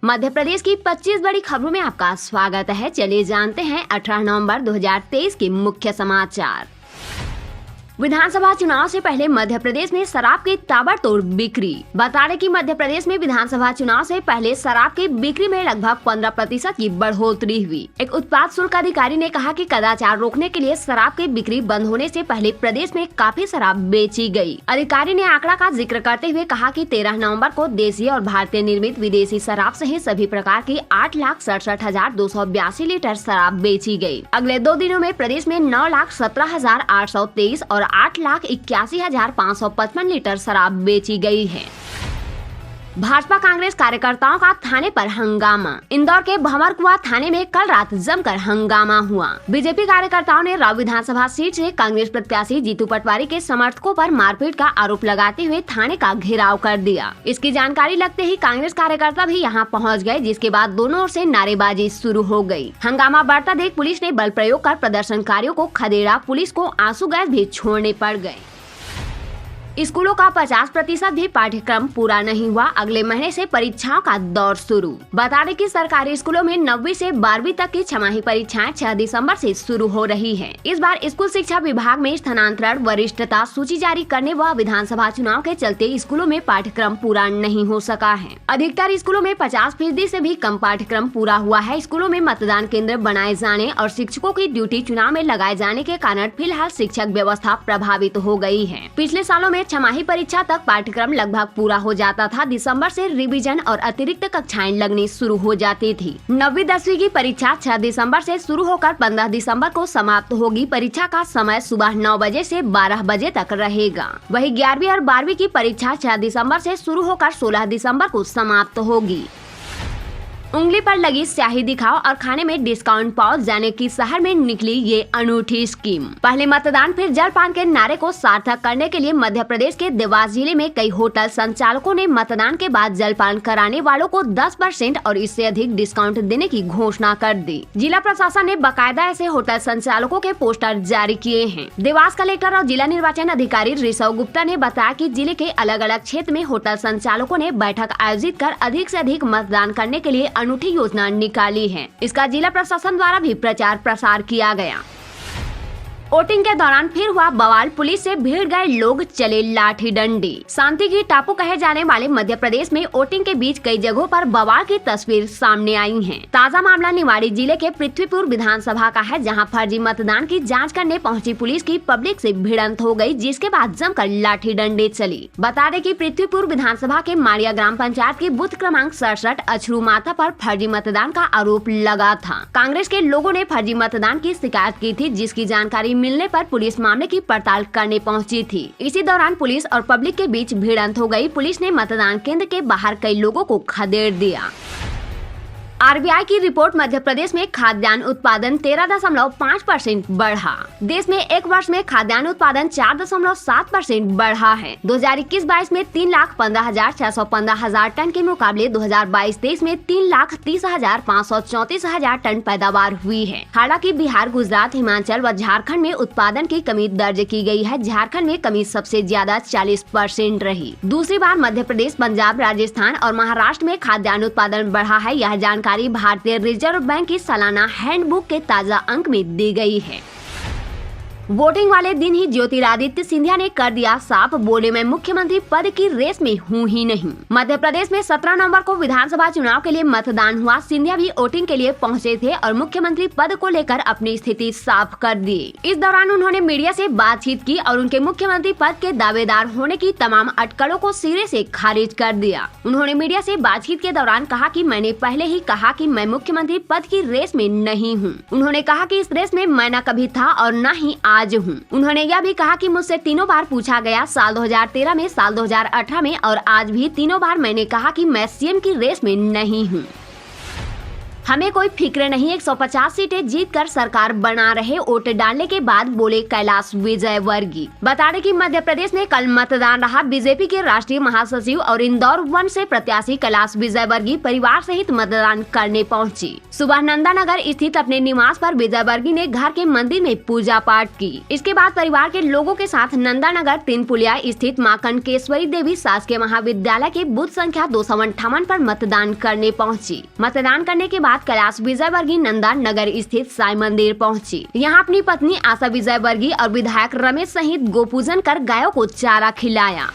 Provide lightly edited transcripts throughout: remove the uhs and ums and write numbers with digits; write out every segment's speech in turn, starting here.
मध्य प्रदेश की 25 बड़ी खबरों में आपका स्वागत है। चलिए जानते हैं 18 नवंबर 2023 के मुख्य समाचार। विधानसभा चुनाव से पहले मध्य प्रदेश में शराब की ताबड़तोड़ बिक्री। बता दें कि मध्य प्रदेश में विधानसभा चुनाव से पहले शराब की बिक्री में लगभग 15% की बढ़ोतरी हुई। एक उत्पाद शुल्क अधिकारी ने कहा कि कदाचार रोकने के लिए शराब की बिक्री बंद होने से पहले प्रदेश में काफी शराब बेची गई। अधिकारी ने आंकड़ा का जिक्र करते हुए कहा कि 13 नवम्बर को देसी और भारतीय निर्मित विदेशी शराब सहित सभी प्रकार की 8,67,282 लीटर शराब बेची गयी। अगले 2 दिनों में प्रदेश में 9,17,823 और 8,81,555 लीटर शराब बेची गई है। भाजपा कांग्रेस कार्यकर्ताओं का थाने पर हंगामा। इंदौर के भंवरकुआं थाने में कल रात जमकर हंगामा हुआ। बीजेपी कार्यकर्ताओं ने राव विधानसभा सीट से कांग्रेस प्रत्याशी जीतू पटवारी के समर्थकों पर मारपीट का आरोप लगाते हुए थाने का घेराव कर दिया। इसकी जानकारी लगते ही कांग्रेस कार्यकर्ता भी यहां पहुंच गए, जिसके बाद दोनों ओर से नारेबाजी शुरू हो गई। हंगामा बढ़ता देख पुलिस ने बल प्रयोग कर प्रदर्शनकारियों को खदेड़ा। पुलिस को आंसू गैस भी छोड़ने पड़ गए। स्कूलों का 50% भी पाठ्यक्रम पूरा नहीं हुआ। अगले महीने से परीक्षाओं का दौर शुरू। बता दें कि सरकारी स्कूलों में 9वीं से 12वीं तक की छमाही परीक्षाएं 6 दिसंबर से शुरू हो रही है। इस बार स्कूल शिक्षा विभाग में स्थानांतरण, वरिष्ठता सूची जारी करने व विधानसभा चुनाव के चलते स्कूलों में पाठ्यक्रम पूरा नहीं हो सका है। अधिकतर स्कूलों में 50% से भी कम पाठ्यक्रम पूरा हुआ है। स्कूलों में मतदान केंद्र बनाए जाने और शिक्षकों की ड्यूटी चुनाव में लगाए जाने के कारण फिलहाल शिक्षक व्यवस्था प्रभावित हो गयी है। पिछले सालों में छमाही परीक्षा तक पाठ्यक्रम लगभग पूरा हो जाता था। दिसंबर से रिवीजन और अतिरिक्त कक्षाएं लगनी शुरू हो जाती थी। 9वीं 10वीं की परीक्षा 6 दिसंबर से शुरू होकर 15 दिसंबर को समाप्त होगी। परीक्षा का समय सुबह 9 बजे से 12 बजे तक रहेगा। वहीं 11वीं और 12वीं की परीक्षा 6 दिसंबर से शुरू होकर 16 दिसंबर को समाप्त होगी। उंगली पर लगी स्याही दिखाओ और खाने में डिस्काउंट पाओ, जाने की शहर में निकली ये अनूठी स्कीम। पहले मतदान फिर जलपान के नारे को सार्थक करने के लिए मध्य प्रदेश के देवास जिले में कई होटल संचालकों ने मतदान के बाद जलपान कराने वालों को 10% और इससे अधिक डिस्काउंट देने की घोषणा कर दी। जिला प्रशासन ने बाकायदा ऐसे होटल संचालकों के पोस्टर जारी किए हैं। देवास कलेक्टर और जिला निर्वाचन अधिकारी ऋषभ गुप्ता ने बताया कि जिले के अलग अलग क्षेत्र में होटल संचालकों ने बैठक आयोजित कर अधिक से अधिक मतदान करने के लिए अनूठी योजना निकाली है। इसका जिला प्रशासन द्वारा भी प्रचार प्रसार किया गया। वोटिंग के दौरान फिर हुआ बवाल। पुलिस से भिड़ गए लोग, चले लाठी डंडी। शांति की टापू कहे जाने वाले मध्य प्रदेश में वोटिंग के बीच कई जगहों पर बवाल की तस्वीर सामने आई है। ताजा मामला निवाड़ी जिले के पृथ्वीपुर विधानसभा का है, जहां फर्जी मतदान की जांच करने पहुंची पुलिस की पब्लिक से भिड़ंत हो गई, जिसके बाद जमकर लाठी डंडे चली। बता दें कि पृथ्वीपुर विधानसभा के माड़िया ग्राम पंचायत की बूथ क्रमांक 67 अछरू माता पर फर्जी मतदान का आरोप लगा था। कांग्रेस के लोगों ने फर्जी मतदान की शिकायत की थी, जिसकी जानकारी मिलने पर पुलिस मामले की पड़ताल करने पहुंची थी। इसी दौरान पुलिस और पब्लिक के बीच भिड़ंत हो गई। पुलिस ने मतदान केंद्र के बाहर कई लोगों को खदेड़ दिया। आरबीआई की रिपोर्ट, मध्य प्रदेश में खाद्यान्न उत्पादन 13.5% बढ़ा। देश में एक वर्ष में खाद्यान्न उत्पादन 4.7% बढ़ा है। 2021-22 में 3,15,615 टन के मुकाबले 2022-23 में 3,30,534 टन पैदावार हुई है। हालांकि बिहार, गुजरात, हिमाचल व झारखंड में उत्पादन की कमी दर्ज की गई है। झारखंड में कमी सबसे ज्यादा 40% रही। दूसरी बार मध्य प्रदेश, पंजाब, राजस्थान और महाराष्ट्र में खाद्यान्न उत्पादन बढ़ा है। यह जानकारी भारतीय रिजर्व बैंक की सालाना हैंडबुक के ताजा अंक में दी गई है। वोटिंग वाले दिन ही ज्योतिरादित्य सिंधिया ने कर दिया साफ, बोले मैं मुख्यमंत्री पद की रेस में हूँ ही नहीं। मध्य प्रदेश में 17 नवंबर को विधानसभा चुनाव के लिए मतदान हुआ। सिंधिया भी वोटिंग के लिए पहुंचे थे और मुख्यमंत्री पद को लेकर अपनी स्थिति साफ कर दी। इस दौरान उन्होंने मीडिया से बातचीत की और उनके मुख्यमंत्री पद के दावेदार होने की तमाम अटकलों को सिरे से खारिज कर दिया। उन्होंने मीडिया से बातचीत के दौरान कहा कि मैंने पहले ही कहा कि मैं मुख्यमंत्री पद की रेस में नहीं हूँ। उन्होंने कहा कि इस रेस में मैं न कभी था और न ही आज हूँ। उन्होंने यह भी कहा कि मुझसे 3 बार पूछा गया, साल 2013 में, साल 2018 में और आज भी 3 बार मैंने कहा कि मैं सीएम की रेस में नहीं हूँ। हमें कोई फिक्र नहीं, 150 सीटें जीतकर सरकार बना रहे, वोट डालने के बाद बोले कैलाश विजयवर्गीय। बता दें कि मध्य प्रदेश में कल मतदान रहा। बीजेपी के राष्ट्रीय महासचिव और इंदौर 1 से प्रत्याशी कैलाश विजयवर्गीय परिवार सहित मतदान करने पहुंची। सुबह नंदानगर स्थित अपने निवास पर विजयवर्गीय ने घर के मंदिर में पूजा पाठ की। इसके बाद परिवार के लोगों के साथ नंदानगर 3 पुलिया स्थित मां कनकेश्वरी देवी शासकीय महाविद्यालय के बूथ संख्या 258 पर मतदान करने पहुंची। मतदान करने के बाद कैलाश विजयवर्गीय नंदानगर स्थित साई मंदिर पहुंची। यहां अपनी पत्नी आशा विजयवर्गीय और विधायक रमेश सहित गोपूजन कर गायों को चारा खिलाया।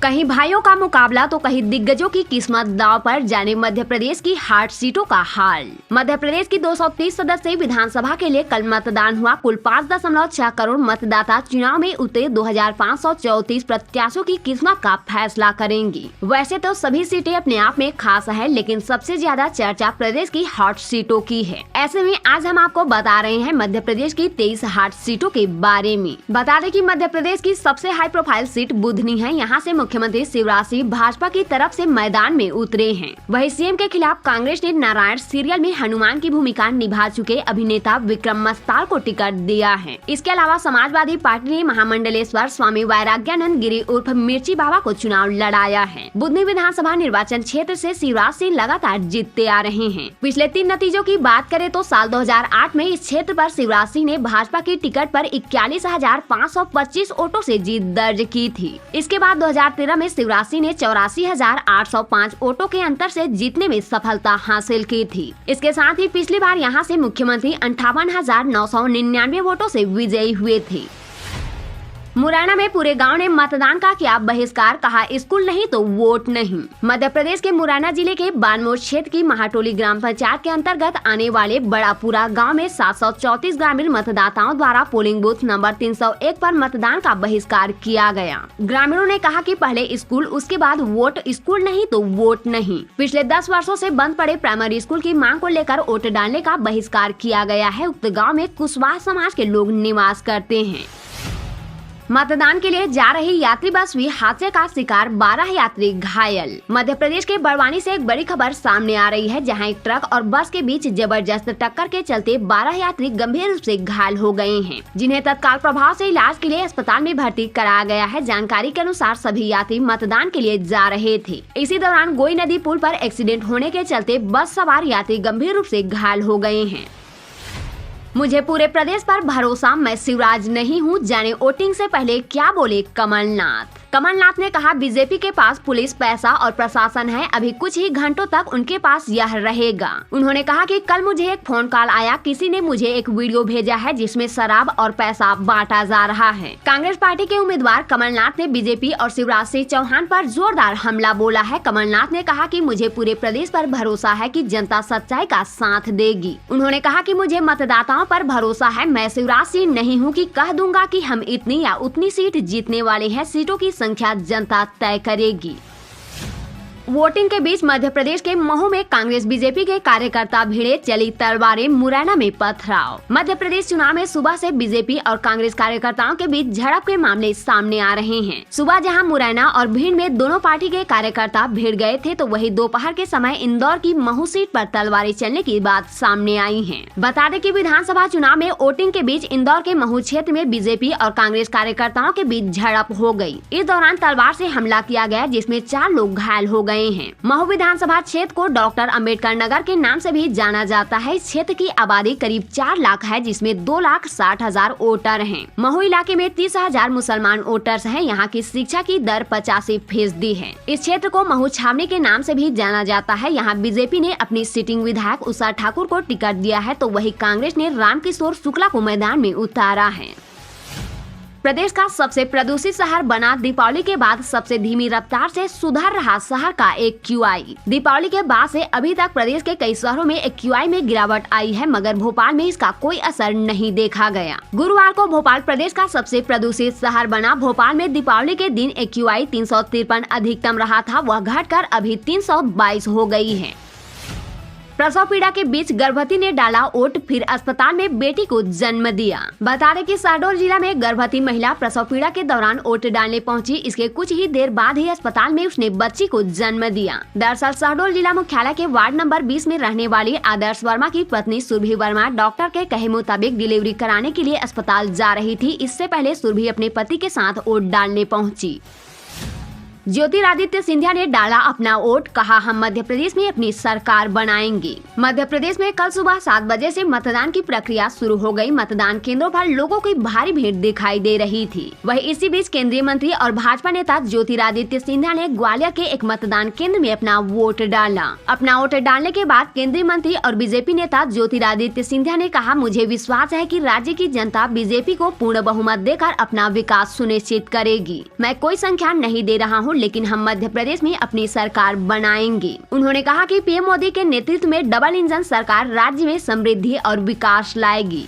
कहीं भाइयों का मुकाबला तो कहीं दिग्गजों की किस्मत दांव पर, जाने मध्य प्रदेश की हार्ड सीटों का हाल। मध्य प्रदेश की 230 सदस्यीय विधानसभा के लिए कल मतदान हुआ। कुल 5.6 करोड़ मतदाता चुनाव में उतरे 2534 प्रत्याशियों की किस्मत का फैसला करेंगी। वैसे तो सभी सीटें अपने आप में खास है, लेकिन सबसे ज्यादा चर्चा प्रदेश की हॉट सीटों की है। ऐसे में आज हम आपको बता रहे हैं मध्य प्रदेश की 23 हॉट सीटों के बारे में। बता दें कि मध्य प्रदेश की सबसे हाई प्रोफाइल सीट बुधनी है। यहाँ से मुख्यमंत्री शिवराज सिंह भाजपा की तरफ से मैदान में उतरे हैं। वहीं सीएम के खिलाफ कांग्रेस ने नारायण सीरियल में हनुमान की भूमिका निभा चुके अभिनेता विक्रम मस्ताल को टिकट दिया है। इसके अलावा समाजवादी पार्टी ने महामंडलेश्वर स्वामी वैराग्यानंद गिरी उर्फ मिर्ची बाबा को चुनाव लड़ाया है। बुधनी विधानसभा निर्वाचन क्षेत्र से शिवराज सिंह लगातार जीतते आ रहे हैं। पिछले 3 नतीजों की बात करें तो साल 2008 में इस क्षेत्र पर शिवराज सिंह ने भाजपा की टिकट पर 41,525 वोटों से जीत दर्ज की थी। इसके बाद 2013 में शिवराज सिंह ने 84,805 वोटों के अंतर से जीतने में सफलता हासिल की थी। इसके साथ ही पिछली बार यहां से मुख्यमंत्री 58,999 वोटों से विजयी हुए थे। मुरैना में पूरे गांव ने मतदान का किया बहिष्कार, कहा स्कूल नहीं तो वोट नहीं। मध्य प्रदेश के मुरैना जिले के बानमोर क्षेत्र की महाटोली ग्राम पंचायत के अंतर्गत आने वाले बड़ापुरा गांव में 734 ग्रामीण मतदाताओं द्वारा पोलिंग बूथ नंबर 301 पर मतदान का बहिष्कार किया गया। ग्रामीणों ने कहा कि पहले स्कूल, उसके बाद वोट, स्कूल नहीं तो वोट नहीं। पिछले 10 वर्षों से बंद पड़े प्राइमरी स्कूल की मांग को लेकर वोट डालने का बहिष्कार किया गया है। उक्त गाँव में कुशवाहा समाज के लोग निवास करते हैं। मतदान के लिए जा रही यात्री बस हुई हादसे का शिकार, 12 यात्री घायल। मध्य प्रदेश के बड़वानी से एक बड़ी खबर सामने आ रही है, जहां एक ट्रक और बस के बीच जबरदस्त टक्कर के चलते 12 यात्री गंभीर रूप से घायल हो गए हैं, जिन्हें तत्काल प्रभाव से इलाज के लिए अस्पताल में भर्ती कराया गया है। जानकारी के अनुसार सभी यात्री मतदान के लिए जा रहे थे। इसी दौरान गोई नदी पुल पर एक्सीडेंट होने के चलते बस सवार यात्री गंभीर रूप से घायल हो गए हैं। मुझे पूरे प्रदेश पर भरोसा, मैं शिवराज नहीं हूँ, जाने वोटिंग से पहले क्या बोले कमलनाथ। कमलनाथ ने कहा बीजेपी के पास पुलिस, पैसा और प्रशासन है, अभी कुछ ही घंटों तक उनके पास यह रहेगा। उन्होंने कहा कि कल मुझे एक फोन कॉल आया, किसी ने मुझे एक वीडियो भेजा है जिसमें शराब और पैसा बांटा जा रहा है। कांग्रेस पार्टी के उम्मीदवार कमलनाथ ने बीजेपी और शिवराज सिंह चौहान पर जोरदार हमला बोला है। कमलनाथ ने कहा कि मुझे पूरे प्रदेश पर भरोसा है कि जनता सच्चाई का साथ देगी। उन्होंने कहा कि मुझे मतदाताओं पर भरोसा है, मैं शिवराज सिंह नहीं हूँ कि कह दूंगा कि हम इतनी या उतनी सीट जीतने वाले हैं, सीटों की संख्या जनता तय करेगी। वोटिंग के बीच मध्य प्रदेश के महू में कांग्रेस बीजेपी के कार्यकर्ता भिड़े, चली तलवारें, मुरैना में पथराव। मध्य प्रदेश चुनाव में सुबह से बीजेपी और कांग्रेस कार्यकर्ताओं के बीच झड़प के मामले सामने आ रहे हैं। सुबह जहां मुरैना और भिंड में दोनों पार्टी के कार्यकर्ता भिड़ गए थे, तो वहीं दोपहर के समय इंदौर की महू सीट पर तलवारें चलने की बात सामने आई है। बता दें कि विधानसभा चुनाव में वोटिंग के बीच इंदौर के महू क्षेत्र में बीजेपी और कांग्रेस कार्यकर्ताओं के बीच झड़प हो गयी। इस दौरान तलवार से हमला किया गया, जिसमें 4 लोग घायल हो गए हैं। महू विधानसभा क्षेत्र को डॉक्टर अंबेडकर नगर के नाम से भी जाना जाता है। इस क्षेत्र की आबादी करीब 4 लाख है, जिसमें 2,60,000 वोटर हैं। महू इलाके में 30,000 मुसलमान वोटर्स हैं। यहाँ की शिक्षा की दर 85% है। इस क्षेत्र को महू छावनी के नाम से भी जाना जाता है। यहाँ बीजेपी ने अपनी सिटिंग विधायक उषा ठाकुर को टिकट दिया है, तो वही कांग्रेस ने रामकिशोर शुक्ला को मैदान में उतारा है। प्रदेश का सबसे प्रदूषित शहर बना, दीपावली के बाद सबसे धीमी रफ्तार से सुधर रहा शहर का AQI। दीपावली के बाद से अभी तक प्रदेश के कई शहरों में AQI में गिरावट आई है, मगर भोपाल में इसका कोई असर नहीं देखा गया। गुरुवार को भोपाल प्रदेश का सबसे प्रदूषित शहर बना। भोपाल में दीपावली के दिन AQI 353 अधिकतम रहा था, वह घटकर अभी 322 हो गई है। प्रसव पीड़ा के बीच गर्भवती ने डाला ओट, फिर अस्पताल में बेटी को जन्म दिया। बता दें कि शहडोल जिला में गर्भवती महिला प्रसव पीड़ा के दौरान ओट डालने पहुंची। इसके कुछ ही देर बाद ही अस्पताल में उसने बच्ची को जन्म दिया। दरअसल शहडोल जिला मुख्यालय के वार्ड नंबर 20 में रहने वाली आदर्श वर्मा की पत्नी सुरभि वर्मा डॉक्टर के कहे मुताबिक डिलीवरी कराने के लिए अस्पताल जा रही थी। इससे पहले सुरभि अपने पति के साथ ओट डालने पहुंची। ज्योतिरादित्य सिंधिया ने डाला अपना वोट, कहा हम मध्य प्रदेश में अपनी सरकार बनाएंगे। मध्य प्रदेश में कल सुबह 7 बजे से मतदान की प्रक्रिया शुरू हो गई। मतदान केंद्रों पर लोगों की भारी भीड़ दिखाई दे रही थी। वहीं इसी बीच केंद्रीय मंत्री और भाजपा नेता ज्योतिरादित्य सिंधिया ने ग्वालियर के एक मतदान केंद्र में अपना वोट डाला। अपना वोट डालने के बाद केंद्रीय मंत्री और बीजेपी नेता ज्योतिरादित्य सिंधिया ने कहा, मुझे विश्वास है कि राज्य की जनता बीजेपी को पूर्ण बहुमत देकर अपना विकास सुनिश्चित करेगी। मैं कोई संख्या नहीं दे रहा हूँ, लेकिन हम मध्य प्रदेश में अपनी सरकार बनाएंगे। उन्होंने कहा कि पीएम मोदी के नेतृत्व में डबल इंजन सरकार राज्य में समृद्धि और विकास लाएगी।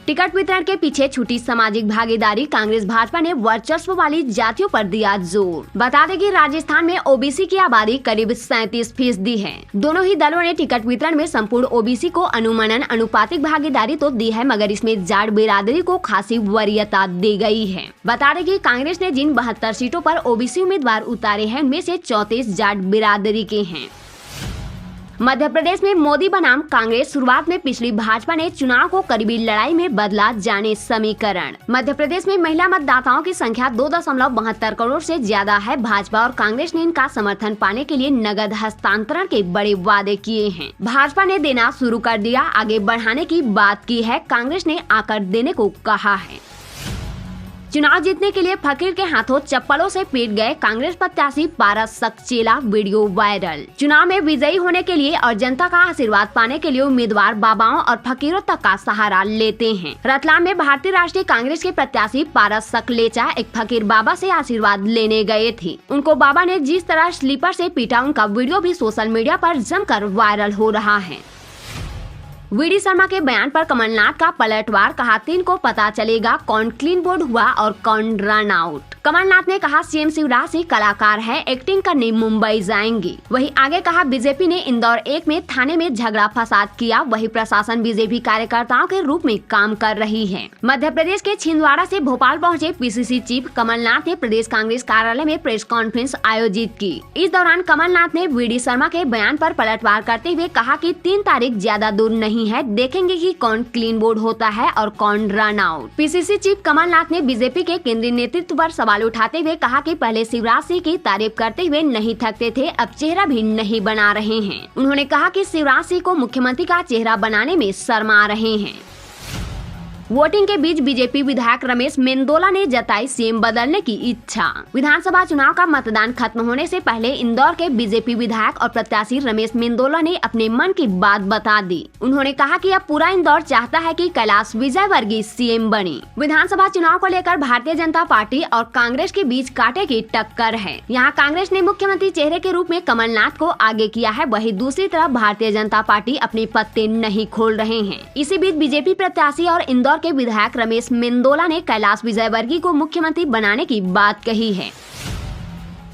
टिकट वितरण के पीछे छूटी सामाजिक भागीदारी, कांग्रेस भाजपा ने वर्चस्व वाली जातियों पर दिया जोर। बता दें कि राजस्थान में ओबीसी की आबादी करीब 37% है। दोनों ही दलों ने टिकट वितरण में संपूर्ण ओबीसी को अनुमनन अनुपातिक भागीदारी तो दी है, मगर इसमें जाट बिरादरी को खासी वरीयता दी गई है। बता दें कि कांग्रेस ने जिन 72 सीटों पर ओबीसी उम्मीदवार उतारे हैं, उनमें से 34 जाट बिरादरी के हैं। मध्य प्रदेश में मोदी बनाम कांग्रेस, शुरुआत में पिछली भाजपा ने चुनाव को करीबी लड़ाई में बदला, जाने समीकरण। मध्य प्रदेश में महिला मतदाताओं की संख्या 2.72 करोड़ से ज्यादा है। भाजपा और कांग्रेस ने इनका समर्थन पाने के लिए नगद हस्तांतरण के बड़े वादे किए हैं। भाजपा ने देना शुरू कर दिया, आगे बढ़ाने की बात की है। कांग्रेस ने आकर देने को कहा है। चुनाव जीतने के लिए फकीर के हाथों चप्पलों से पीट गए कांग्रेस प्रत्याशी पारस सक्सेना, वीडियो वायरल। चुनाव में विजयी होने के लिए और जनता का आशीर्वाद पाने के लिए उम्मीदवार बाबाओं और फकीरों तक का सहारा लेते हैं। रतलाम में भारतीय राष्ट्रीय कांग्रेस के प्रत्याशी पारस सक्सेना एक फकीर बाबा से आशीर्वाद लेने गए थे। उनको बाबा ने जिस तरह स्लीपर से पीटा, उनका वीडियो भी सोशल मीडिया पर जमकर वायरल हो रहा है। वीडी शर्मा के बयान पर कमलनाथ का पलटवार, कहा 3 को पता चलेगा कौन क्लीन बोर्ड हुआ और कौन रन आउट। कमलनाथ ने कहा सीएम शिवराज सिंह कलाकार है, एक्टिंग करने मुंबई जाएंगे। वहीं आगे कहा बीजेपी ने इंदौर 1 में थाने में झगड़ा फसाद किया, वही प्रशासन बीजेपी कार्यकर्ताओं के रूप में काम कर रही है। मध्य प्रदेश के छिंदवाड़ा से भोपाल पहुंचे पीसीसी चीफ कमलनाथ ने प्रदेश कांग्रेस कार्यालय में प्रेस कॉन्फ्रेंस आयोजित की। इस दौरान कमलनाथ ने वीडी शर्मा के बयान पर पलटवार करते हुए कहा कि 3 तारीख ज्यादा दूर नहीं है, देखेंगे कि कौन क्लीन बोर्ड होता है और कौन run out. PCC chief Kamal Nath ने बीजेपी के केंद्रीय नेतृत्व पर सवाल उठाते हुए कहा कि पहले शिवराज सिंह की तारीफ करते हुए नहीं थकते थे, अब चेहरा भी नहीं बना रहे हैं। उन्होंने कहा कि शिवराज सिंह को मुख्यमंत्री का चेहरा बनाने में शर्मा रहे हैं। वोटिंग के बीच बीजेपी विधायक रमेश मेंदोला ने जताई सीएम बदलने की इच्छा। विधानसभा चुनाव का मतदान खत्म होने से पहले इंदौर के बीजेपी विधायक और प्रत्याशी रमेश मेंदोला ने अपने मन की बात बता दी। उन्होंने कहा कि अब पूरा इंदौर चाहता है कि कैलाश विजयवर्गीय सीएम बने। विधानसभा चुनाव को लेकर भारतीय जनता पार्टी और कांग्रेस के बीच कांटे की टक्कर है। यहाँ कांग्रेस ने मुख्यमंत्री चेहरे के रूप में कमलनाथ को आगे किया है, वहीं दूसरी तरफ भारतीय जनता पार्टी अपने पत्ते नहीं खोल रहे हैं। इसी बीच बीजेपी प्रत्याशी और इंदौर के विधायक रमेश मेंदोला ने कैलाश विजयवर्गीय को मुख्यमंत्री बनाने की बात कही है।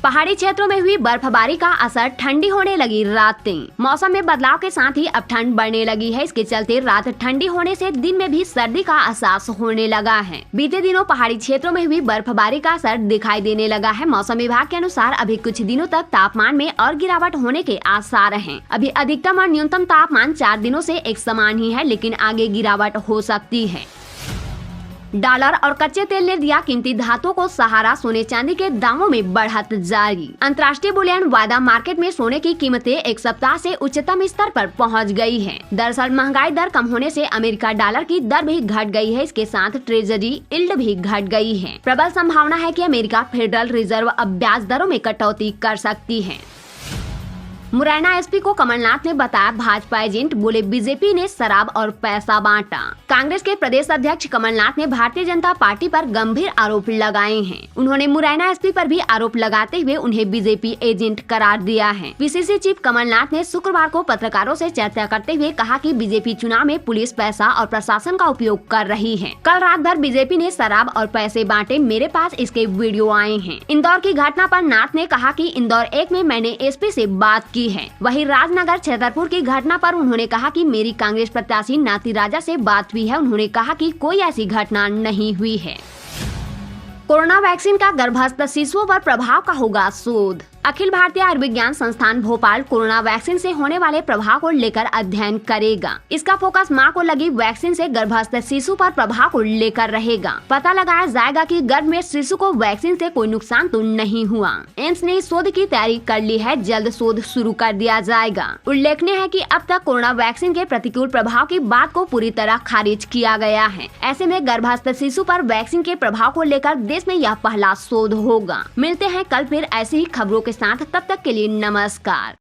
पहाड़ी क्षेत्रों में हुई बर्फबारी का असर, ठंडी होने लगी रातें। मौसम में बदलाव के साथ ही अब ठंड बढ़ने लगी है। इसके चलते रात ठंडी होने से दिन में भी सर्दी का एहसास होने लगा है। बीते दिनों पहाड़ी क्षेत्रों में हुई बर्फबारी का असर दिखाई देने लगा है। मौसम विभाग के अनुसार अभी कुछ दिनों तक तापमान में और गिरावट होने के आसार हैं। अभी अधिकतम और न्यूनतम तापमान 4 दिनों से एक समान ही है, लेकिन आगे गिरावट हो सकती है। डॉलर और कच्चे तेल ने दिया कीमती धातुओं को सहारा, सोने चांदी के दामों में बढ़त जारी। अंतर्राष्ट्रीय बुलियन वायदा मार्केट में सोने की कीमतें एक सप्ताह से उच्चतम स्तर पर पहुंच गई है। दरअसल महंगाई दर कम होने से अमेरिका डॉलर की दर भी घट गई है। इसके साथ ट्रेजरी यील्ड भी घट गई है। प्रबल संभावना है कि अमेरिका फेडरल रिजर्व अब ब्याज दरों में कटौती कर सकती है। मुरैना एसपी को कमलनाथ ने बताया भाजपा एजेंट, बोले बीजेपी ने शराब और पैसा बांटा। कांग्रेस के प्रदेश अध्यक्ष कमलनाथ ने भारतीय जनता पार्टी पर गंभीर आरोप लगाए हैं। उन्होंने मुरैना एसपी पर भी आरोप लगाते हुए उन्हें बीजेपी एजेंट करार दिया है। पीसीसी चीफ कमलनाथ ने शुक्रवार को पत्रकारों से चर्चा करते हुए कहा कि बीजेपी चुनाव में पुलिस, पैसा और प्रशासन का उपयोग कर रही है। कल रात भर बीजेपी ने शराब और पैसे बांटे, मेरे पास इसके वीडियो आए हैं। इंदौर की घटना पर नाथ ने कहा कि इंदौर 1 में मैंने एसपी से बात की है। वहीं राजनगर छतरपुर की घटना पर उन्होंने कहा कि मेरी कांग्रेस प्रत्याशी नाती राजा से बात हुई है। उन्होंने कहा कि कोई ऐसी घटना नहीं हुई है। कोरोना वैक्सीन का गर्भस्थ शिशुओं पर प्रभाव का होगा शोध। अखिल भारतीय आयुर्विज्ञान संस्थान भोपाल कोरोना वैक्सीन से होने वाले प्रभाव को लेकर अध्ययन करेगा। इसका फोकस मां को लगी वैक्सीन से गर्भस्थ शिशु पर प्रभाव को लेकर रहेगा। पता लगाया जाएगा कि गर्भ में शिशु को वैक्सीन से कोई नुकसान तो नहीं हुआ। एम्स ने इस शोध की तैयारी कर ली है, जल्द शोध शुरू कर दिया जाएगा। उल्लेखनीय है कि अब तक कोरोना वैक्सीन के प्रतिकूल प्रभाव की बात को पूरी तरह खारिज किया गया है। ऐसे में गर्भस्थ शिशु पर वैक्सीन के प्रभाव को लेकर देश में यह पहला शोध होगा। मिलते हैं कल फिर ऐसी ही खबरों के साथ, तब तक के लिए नमस्कार।